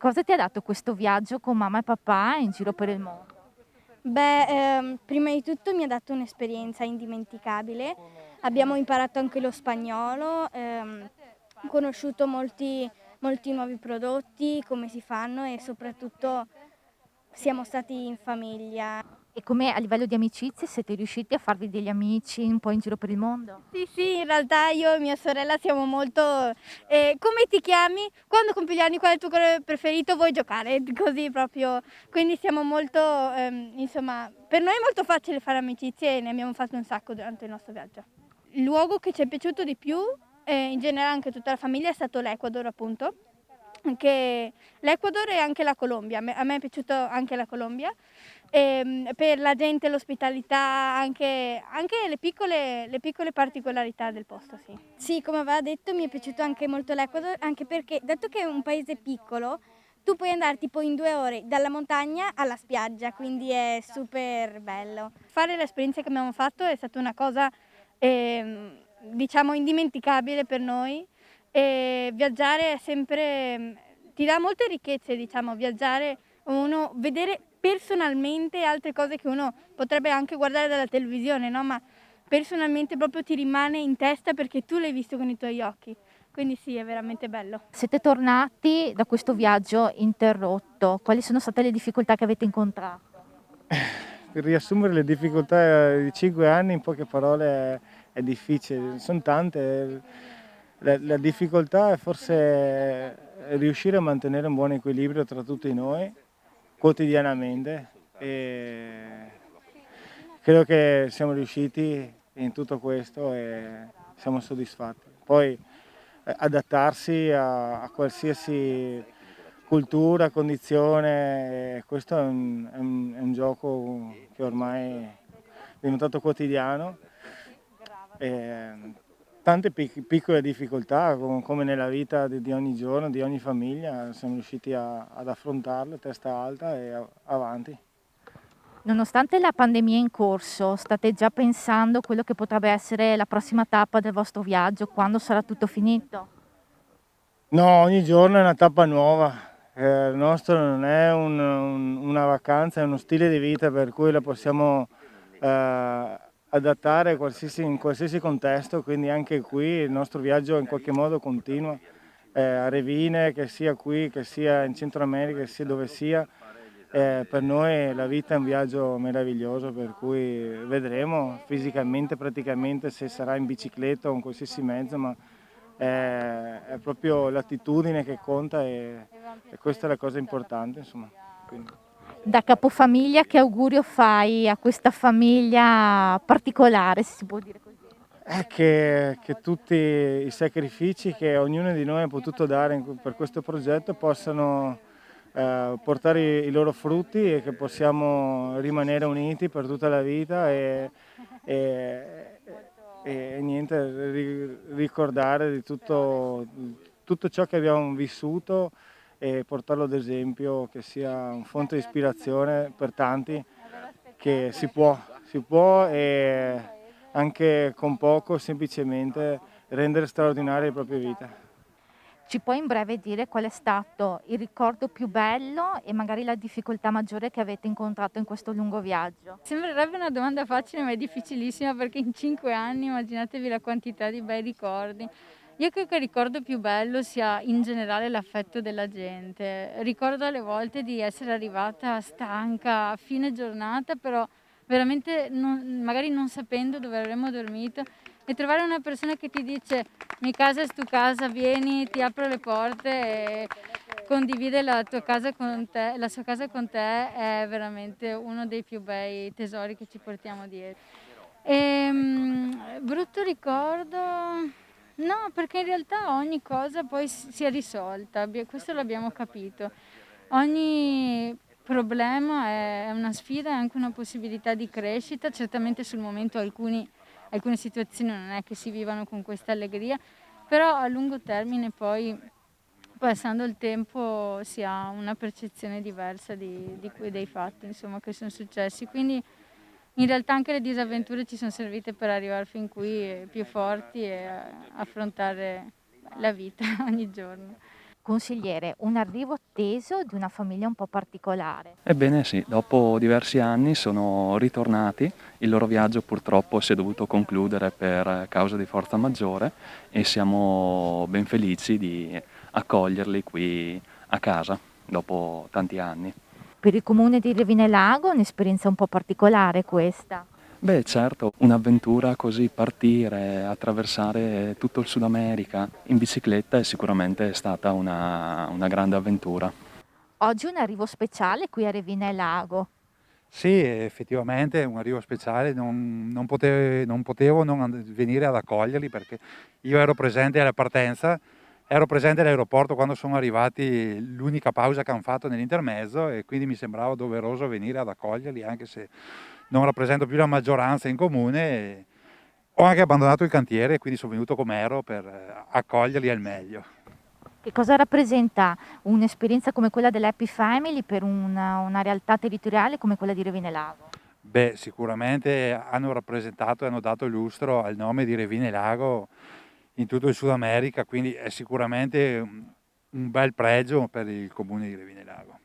Cosa ti ha dato questo viaggio con mamma e papà in giro per il mondo? Prima di tutto mi ha dato un'esperienza indimenticabile. Abbiamo imparato anche lo spagnolo, conosciuto molti nuovi prodotti, come si fanno e soprattutto siamo stati in famiglia. E come a livello di amicizie siete riusciti a farvi degli amici un po' in giro per il mondo? Sì, sì, in realtà io e mia sorella siamo molto "come ti chiami? Quando compi gli anni, qual è il tuo colore preferito? Vuoi giocare?" Così proprio. Quindi siamo molto insomma, per noi è molto facile fare amicizie e ne abbiamo fatte un sacco durante il nostro viaggio. Il luogo che ci è piaciuto di più, e in generale anche tutta la famiglia, è stato l'Ecuador appunto. Anche l'Ecuador e anche la Colombia. A me è piaciuto anche la Colombia, per la gente, l'ospitalità, anche le piccole particolarità del posto, sì. Sì, come aveva detto mi è piaciuto anche molto l'Ecuador, anche perché dato che è un paese piccolo, tu puoi andare tipo in 2 ore dalla montagna alla spiaggia, quindi è super bello. Fare l'esperienza che abbiamo fatto è stata una cosa, diciamo indimenticabile per noi. Viaggiare è sempre ti dà molte ricchezze, diciamo, viaggiare, uno vedere personalmente altre cose che uno potrebbe anche guardare dalla televisione, no, ma personalmente proprio ti rimane in testa perché tu l'hai visto con i tuoi occhi. Quindi sì, è veramente bello. Siete tornati da questo viaggio interrotto, quali sono state le difficoltà che avete incontrato? Per riassumere le difficoltà di 5 anni in poche parole è difficile, son tante. La difficoltà è forse riuscire a mantenere un buon equilibrio tra tutti noi quotidianamente e credo che siamo riusciti in tutto questo e siamo soddisfatti. Poi adattarsi a qualsiasi cultura, condizione, questo è un gioco che ormai è diventato quotidiano. E tante piccole difficoltà, come nella vita di ogni giorno, di ogni famiglia, siamo riusciti ad affrontarle, testa alta e avanti. Nonostante la pandemia in corso, state già pensando a quello che potrebbe essere la prossima tappa del vostro viaggio, quando sarà tutto finito? No, ogni giorno è una tappa nuova. Il nostro non è una vacanza, è uno stile di vita per cui la possiamo adattare in qualsiasi contesto, quindi anche qui il nostro viaggio in qualche modo continua. A Revine, che sia qui, che sia in Centro America, che sia dove sia. Per noi la vita è un viaggio meraviglioso, per cui vedremo fisicamente, praticamente, se sarà in bicicletta o in qualsiasi mezzo, ma è proprio l'attitudine che conta e questa è la cosa importante, insomma. Quindi. Da capofamiglia che augurio fai a questa famiglia particolare, se si può dire così? È che tutti i sacrifici che ognuno di noi ha potuto dare per questo progetto possano portare i loro frutti e che possiamo rimanere uniti per tutta la vita e- e niente, ricordare di tutto ciò che abbiamo vissuto e portarlo ad esempio, che sia un fonte di ispirazione per tanti, che si può e anche con poco semplicemente rendere straordinaria le proprie vite. Ci puoi in breve dire qual è stato il ricordo più bello e magari la difficoltà maggiore che avete incontrato in questo lungo viaggio? Sembrerebbe una domanda facile, ma è difficilissima perché in 5 anni immaginatevi la quantità di bei ricordi. Io credo che il ricordo più bello sia in generale l'affetto della gente. Ricordo alle volte di essere arrivata stanca a fine giornata, però veramente magari non sapendo dove avremmo dormito e trovare una persona che ti dice mi casa è tu casa, vieni, ti apro le porte e condivide la tua casa con te, la sua casa con te è veramente uno dei più bei tesori che ci portiamo dietro. Brutto ricordo? No, perché in realtà ogni cosa poi si è risolta, questo l'abbiamo capito. Ogni problema è una sfida, è anche una possibilità di crescita. Certamente sul momento alcune situazioni non è che si vivano con questa allegria, però a lungo termine poi passando il tempo si ha una percezione diversa dei fatti, insomma, che sono successi. Quindi in realtà anche le disavventure ci sono servite per arrivare fin qui più forti e affrontare la vita ogni giorno. Consigliere, un arrivo atteso di una famiglia un po' particolare. Ebbene sì, dopo diversi anni sono ritornati, il loro viaggio purtroppo si è dovuto concludere per causa di forza maggiore e siamo ben felici di accoglierli qui a casa dopo tanti anni. Per il comune di Revine Lago un'esperienza un po' particolare questa. Beh, certo, un'avventura così, partire, attraversare tutto il Sud America in bicicletta è sicuramente stata una grande avventura. Oggi un arrivo speciale qui a Revine Lago. Sì, effettivamente è un arrivo speciale, non potevo non venire ad accoglierli perché io ero presente alla partenza, ero presente all'aeroporto quando sono arrivati, l'unica pausa che hanno fatto nell'intermezzo, e quindi mi sembrava doveroso venire ad accoglierli anche se non rappresento più la maggioranza in comune. Ho anche abbandonato il cantiere, quindi sono venuto com'ero per accoglierli al meglio. Che cosa rappresenta un'esperienza come quella dell'Happy Family per una realtà territoriale come quella di Revine Lago? Beh, sicuramente hanno rappresentato e hanno dato lustro al nome di Revine Lago in tutto il Sud America, quindi è sicuramente un bel pregio per il comune di Revine Lago.